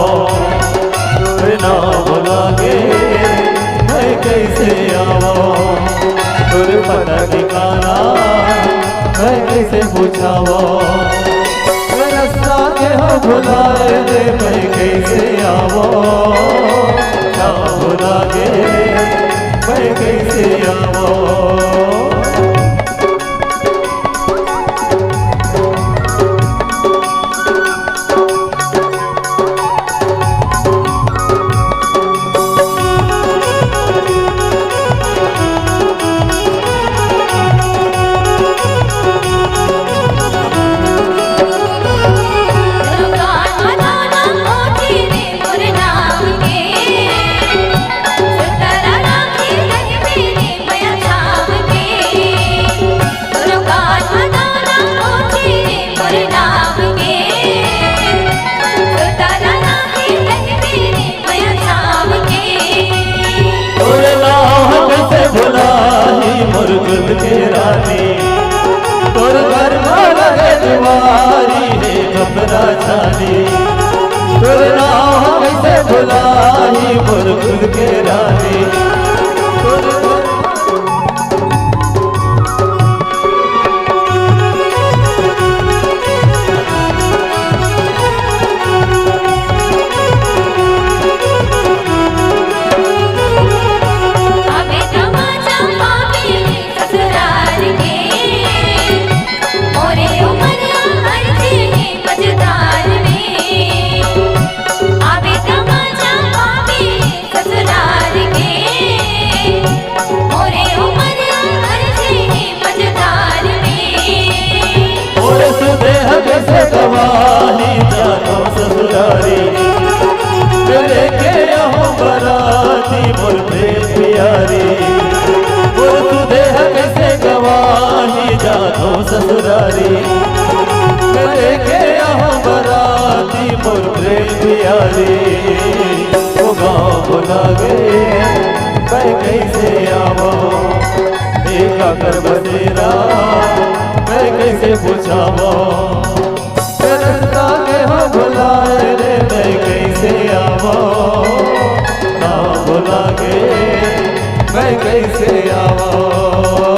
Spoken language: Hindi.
तोर नाम लागे मैं कैसे आवो, तोर पता ठिकाना मैं कैसे पूछावो, रास्ता के हो भुलाए रे मैं कैसे आवो, नाम लागे मैं कैसे आवो। के रानी तोर घर लगे दुआरी है कपड़ा छानी, तोर नाम कैसे भुलाई मोर खुद के रानी, गवाही जानो ससुरारी तेरे के यहाँ बराती मोर प्रेम प्यारी, मोर सुदेह कैसे गवाही जानो ससुरारी तेरे के यहाँ बराती मोर प्रेम प्यारी, वो गाँव लागे मैं कैसे आवो, देखा कर बसेरा मैं कैसे पूछावो, रास्ता के हो भुलाए रे मैं कैसे आवो, नाम लागे मैं कैसे आवो।